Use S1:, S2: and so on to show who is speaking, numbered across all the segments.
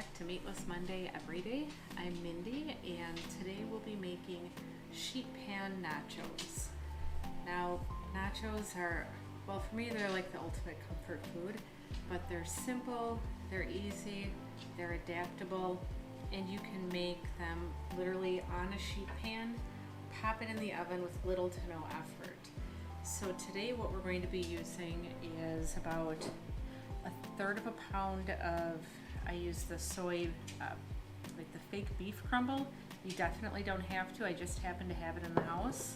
S1: back to Meatless Monday Everyday. I'm Mindy, and today we'll be making sheet pan nachos. Now, nachos are, well, for me they're like the ultimate comfort food, but they're simple, they're easy, they're adaptable, and you can make them literally on a sheet pan, pop it in the oven with little to no effort. So today what we're going to be using is about a third of a pound of, I use the soy, like the fake beef crumble. You definitely don't have to, I just happen to have it in the house.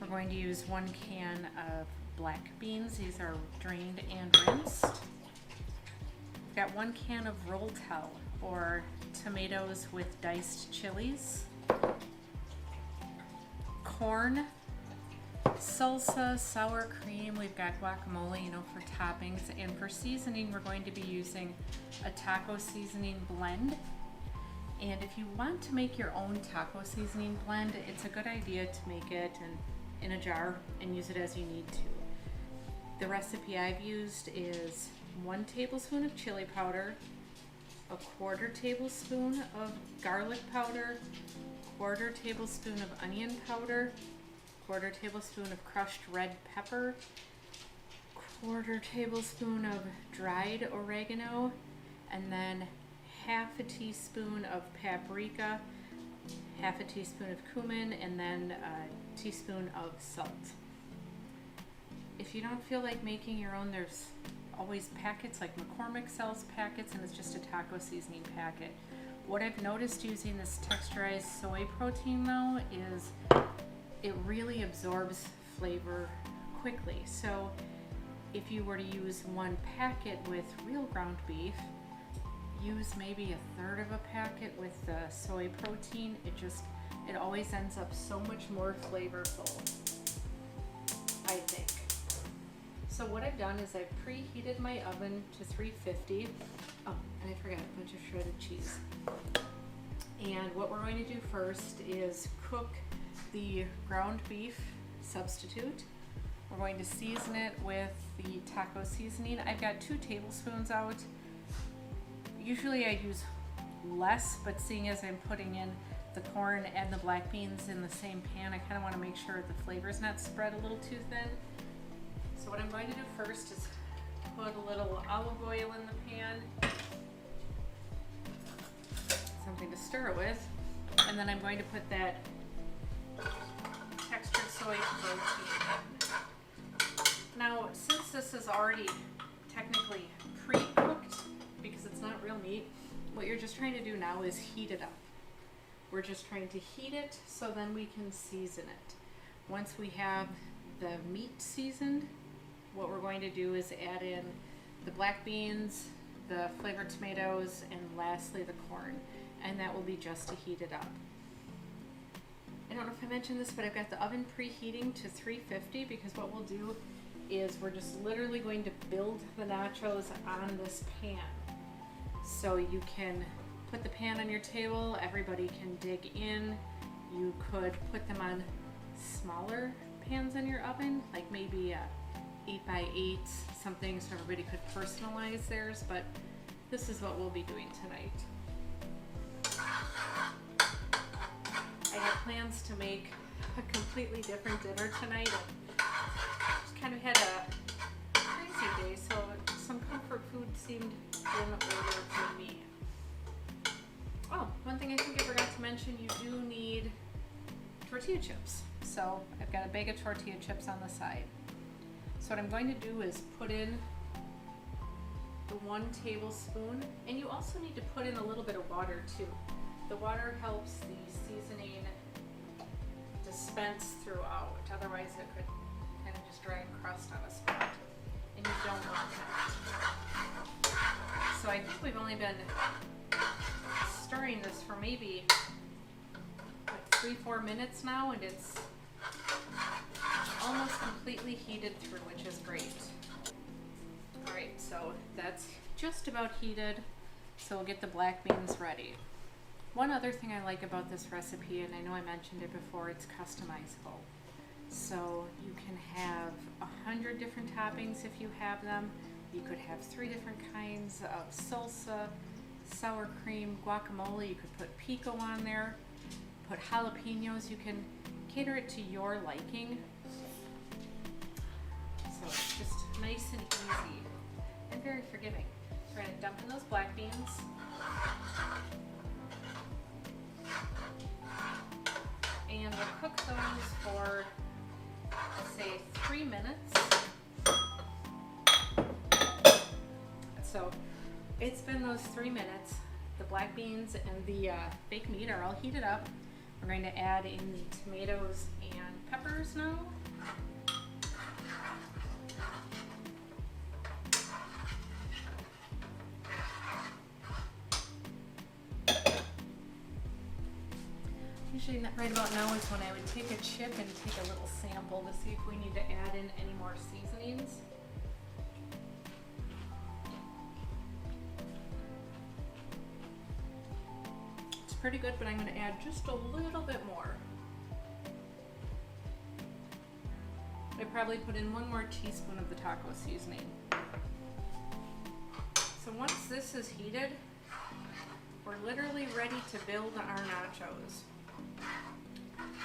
S1: We're going to use 1 can of black beans. These are drained and rinsed. We've got 1 can of rotel, or tomatoes with diced chilies. Corn, salsa, sour cream, we've got guacamole, for toppings, and for seasoning we're going to be using a taco seasoning blend. And if you want to make your own taco seasoning blend, it's a good idea to make it in a jar and use it as you need to. The recipe I've used is 1 tablespoon of chili powder, a 1/4 tablespoon of garlic powder, 1/4 tablespoon of onion powder, 1/4 tablespoon of crushed red pepper, 1/4 tablespoon of dried oregano, and then 1/2 teaspoon of paprika, 1/2 teaspoon of cumin, and then a teaspoon of salt. If you don't feel like making your own, there's always packets, like McCormick sells packets, and it's just a taco seasoning packet. What I've noticed using this texturized soy protein though is it really absorbs flavor quickly. So if you were to use 1 packet with real ground beef, use maybe 1/3 of a packet with the soy protein. It always ends up so much more flavorful, I think. So what I've done is I've preheated my oven to 350. Oh, and I forgot a bunch of shredded cheese. And what we're going to do first is cook the ground beef substitute. We're going to season it with the taco seasoning. I've got 2 tablespoons out. Usually I use less, but seeing as I'm putting in the corn and the black beans in the same pan, I kind of want to make sure the flavor is not spread a little too thin. So what I'm going to do first is put a little olive oil in the pan, something to stir it with, and then I'm going to put that textured soy protein in. Now, since this is already technically pre-cooked, because it's not real meat, what you're just trying to do now is heat it up. We're just trying to heat it so then we can season it. Once we have the meat seasoned, what we're going to do is add in the black beans, the flavored tomatoes, and lastly the corn. And that will be just to heat it up. I don't know if I mentioned this, but I've got the oven preheating to 350 because what we'll do is we're just literally going to build the nachos on this pan. So you can put the pan on your table, everybody can dig in. You could put them on smaller pans in your oven, like maybe 8x8, something so everybody could personalize theirs, but this is what we'll be doing tonight. I have plans to make a completely different dinner tonight. I just kind of had a crazy day, so some comfort food seemed in order for me. Oh, one thing I think I forgot to mention, you do need tortilla chips. So I've got a bag of tortilla chips on the side. So what I'm going to do is put in the 1 tablespoon, and you also need to put in a little bit of water too. The water helps the seasoning dispense throughout, otherwise it could kind of just dry and crust on a spot, and you don't want that. So I think we've only been stirring this for maybe like 3-4 minutes now, and it's almost completely heated through, which is great. Alright, so that's just about heated, so we'll get the black beans ready. One other thing I like about this recipe, and I know I mentioned it before, it's customizable. So you can have 100 different toppings if you have them. You could have 3 different kinds of salsa, sour cream, guacamole. You could put pico on there, put jalapenos. You can cater it to your liking. So it's just nice and easy and very forgiving. So we're gonna dump in those black beans. And we'll cook those for, say, 3 minutes. So it's been those 3 minutes. The black beans and the baked meat are all heated up. We're going to add in the tomatoes and peppers now. Usually right about now is when I would take a chip and take a little sample to see if we need to add in any more seasonings. It's pretty good, but I'm going to add just a little bit more. I probably put in 1 more teaspoon of the taco seasoning. So once this is heated, we're literally ready to build our nachos.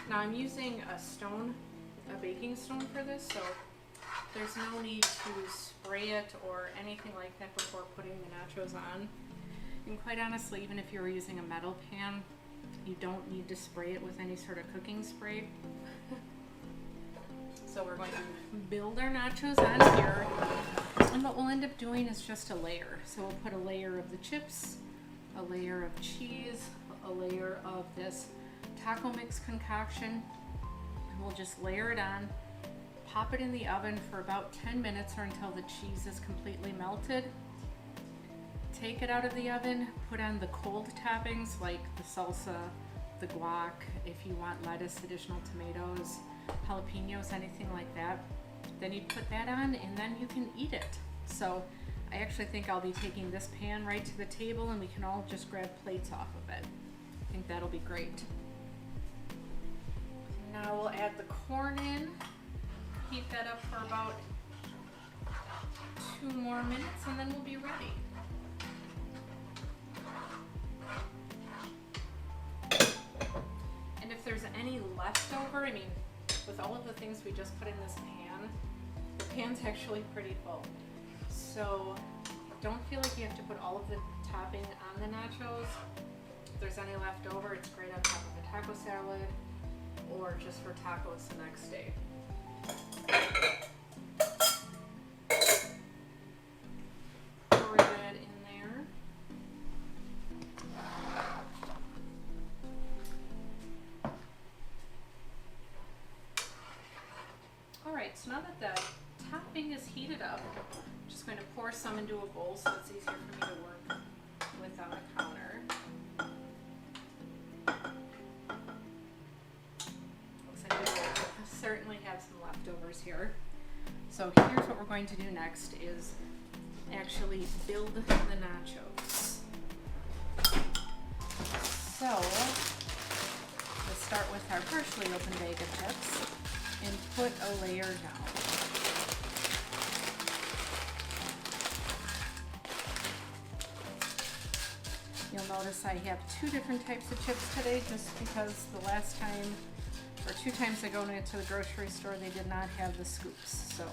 S1: Now I'm using a baking stone for this, so there's no need to spray it or anything like that before putting the nachos on. And quite honestly, even if you were using a metal pan, you don't need to spray it with any sort of cooking spray. So we're going to build our nachos on here, and what we'll end up doing is just a layer. So we'll put a layer of the chips, a layer of cheese, a layer of this taco mix concoction, and we'll just layer it on, pop it in the oven for about 10 minutes or until the cheese is completely melted. Take it out of the oven, put on the cold toppings like the salsa, the guac, if you want lettuce, additional tomatoes, jalapenos, anything like that. Then you put that on and then you can eat it. So I actually think I'll be taking this pan right to the table and we can all just grab plates off of it. I think that'll be great. Now we'll add the corn in, heat that up for about 2 more minutes and then we'll be ready. And if there's any leftover, I mean, with all of the things we just put in this pan, the pan's actually pretty full. So don't feel like you have to put all of the topping on the nachos. If there's any left over, it's great on top of a taco salad or just for tacos the next day. Pour that in there. Alright, so now that the topping is heated up, I'm just going to pour some into a bowl so it's easier for me to work without a counter. Certainly have some leftovers here. So here's what we're going to do next is actually build the nachos. So let's start with our partially open bag of chips and put a layer down. You'll notice I have 2 different types of chips today just because the last time or 2 times I go into the grocery store, they did not have the scoops. So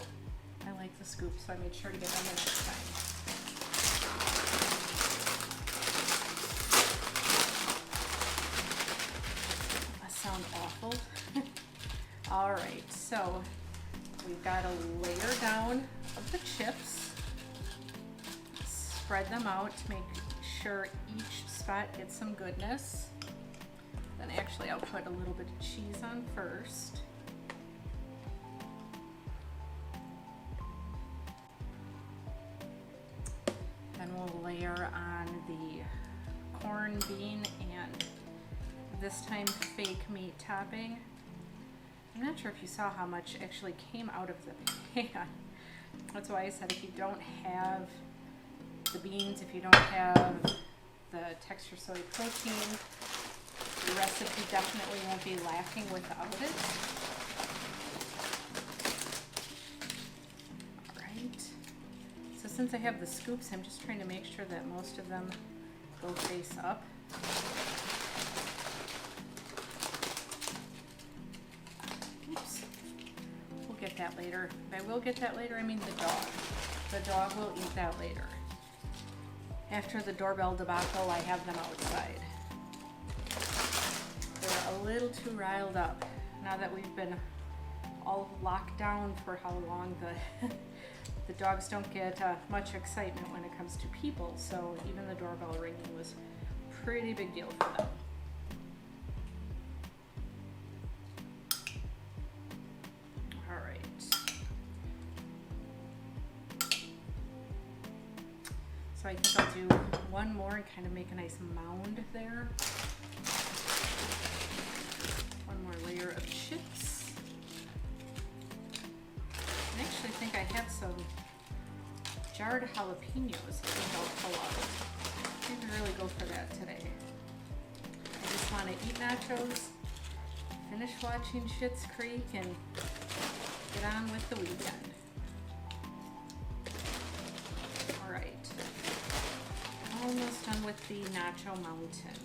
S1: I like the scoops, so I made sure to get them the next time. That sounds awful. All right, so we've got a layer down of the chips. Spread them out to make sure each spot gets some goodness. Then actually I'll put a little bit of cheese on first. Then we'll layer on the corn, bean, and this time fake meat topping. I'm not sure if you saw how much actually came out of the pan. That's why I said if you don't have the beans, if you don't have the texture soy protein, the recipe definitely won't be lacking without it. Alright, so since I have the scoops, I'm just trying to make sure that most of them go face up. Oops. We'll get that later. If I will get that later, I mean the dog. The dog will eat that later. After the doorbell debacle, I have them outside. They're a little too riled up. Now that we've been all locked down for how long, the dogs don't get much excitement when it comes to people, so even the doorbell ringing was a pretty big deal for them. All right. So I think I'll do one more and kind of make a nice mound there. One more layer of chips. I actually think I have some jarred jalapenos I think I'll pull out. Maybe really go for that today. I just want to eat nachos, finish watching Schitt's Creek, and get on with the weekend. Alright. Almost done with the nacho mountain.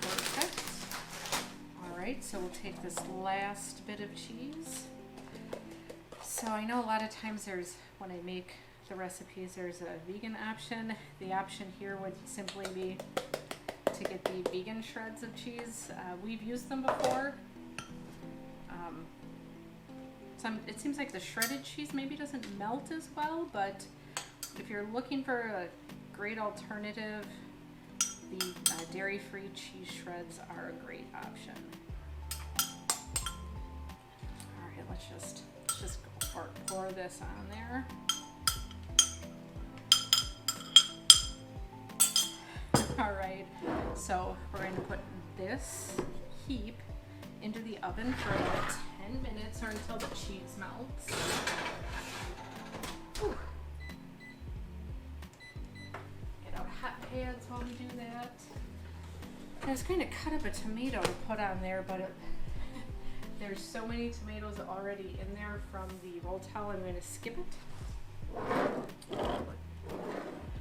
S1: Perfect. Alright, so we'll take this last bit of cheese. So I know a lot of times when I make the recipes, there's a vegan option. The option here would simply be to get the vegan shreds of cheese. We've used them before. It seems like the shredded cheese maybe doesn't melt as well, but if you're looking for a great alternative, the dairy-free cheese shreds are a great option. All right, let's just go for it. Pour this on there. All right, so we're going to put this heap into the oven for about 10 minutes or until the cheese melts. Whew. Get out hot pads while we do that. I was going to cut up a tomato to put on there, but there's so many tomatoes already in there from the rotel, I'm going to skip it.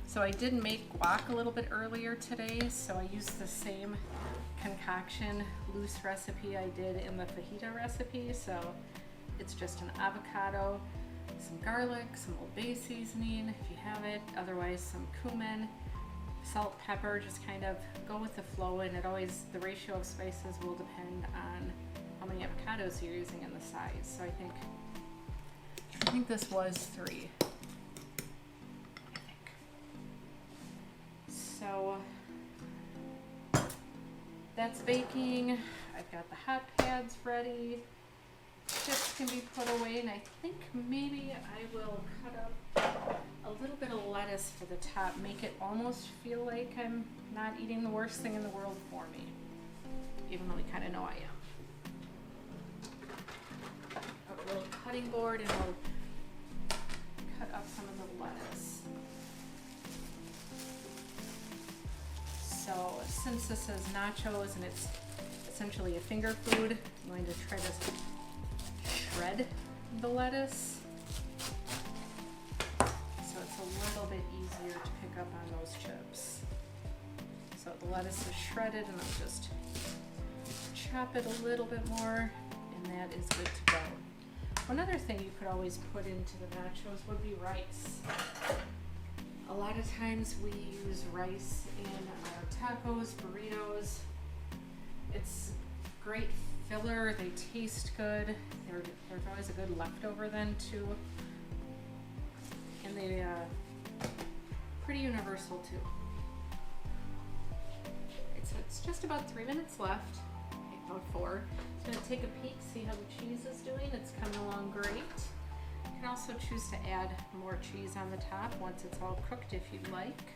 S1: So I did make guac a little bit earlier today, so I used the same concoction loose recipe I did in the fajita recipe. So it's just an avocado, some garlic, some Old Bay seasoning if you have it, otherwise some cumin, salt, pepper, just kind of go with the flow, and the ratio of spices will depend on how many avocados you're using and the size. So I think this was 3. So that's baking. I've got the hot pads ready. Chips can be put away, and I think maybe I will cut up a little bit of lettuce for the top, make it almost feel like I'm not eating the worst thing in the world for me, even though we kind of know I am. A little cutting board, and we'll cut up some of the lettuce. So since this is nachos and it's essentially a finger food, I'm going to try to shred the lettuce so it's a little bit easier to pick up on those chips. So the lettuce is shredded, and I'll just chop it a little bit more, and that is good to go. One other thing you could always put into the nachos would be rice. A lot of times we use rice in our tacos, burritos. It's great filler, they taste good. There's always a good leftover then too. And they pretty universal too. It's just about 3 minutes left, about 4. I'm gonna take a peek, see how the cheese is doing. It's coming along great. You can also choose to add more cheese on the top once it's all cooked if you'd like.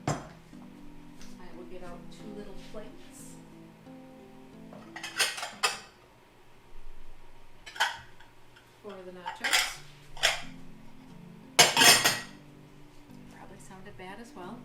S1: I will get out 2 little plates. For the nachos. Sounded bad as well.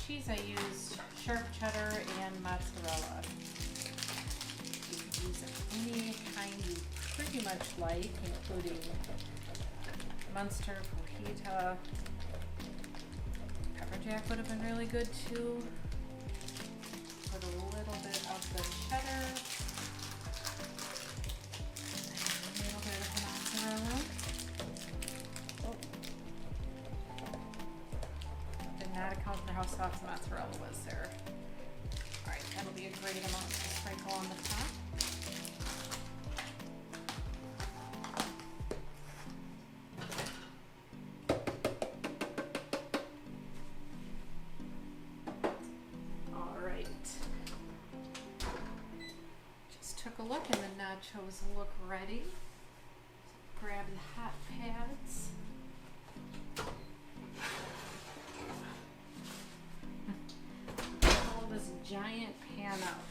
S1: cheese, I used sharp cheddar and mozzarella. You can use any kind you pretty much like, including Munster, fajita. Pepper jack would have been really good too. Put a little bit of the cheddar. And a little bit of mozzarella. Oh. Did not account for how soft the mozzarella was there. Alright, that'll be a great amount to sprinkle on the top. Took a look and the nachos look ready. Grab the hot pads. Pull this giant pan out.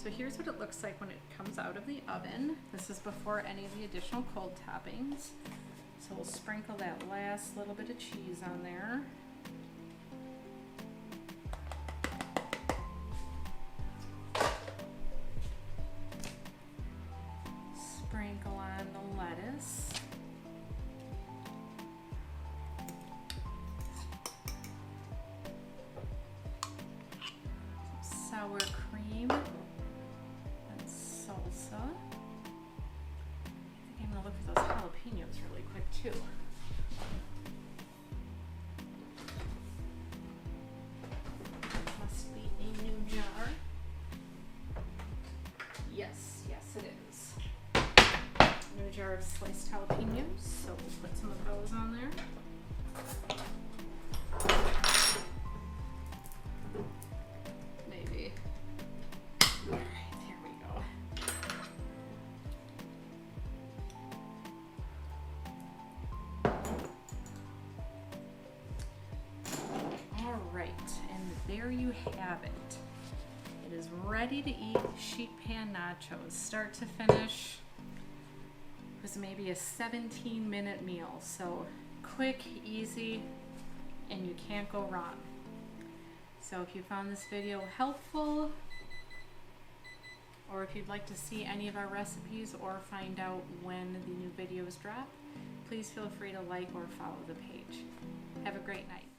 S1: So here's what it looks like when it comes out of the oven. This is before any of the additional cold toppings. So we'll sprinkle that last little bit of cheese on there. Sprinkle on the lettuce. Some sour cream and salsa. I think I'm gonna look for those jalapenos really quick too. Must be a new jar. Yes, it is. New jar of sliced jalapenos, so we'll put some of those on there. Maybe. Alright, there we go. Alright, and there you have it. It is ready to eat sheet pan nachos, start to finish. It was maybe a 17-minute meal, so quick, easy, and you can't go wrong. So if you found this video helpful, or if you'd like to see any of our recipes or find out when the new videos drop, please feel free to like or follow the page. Have a great night.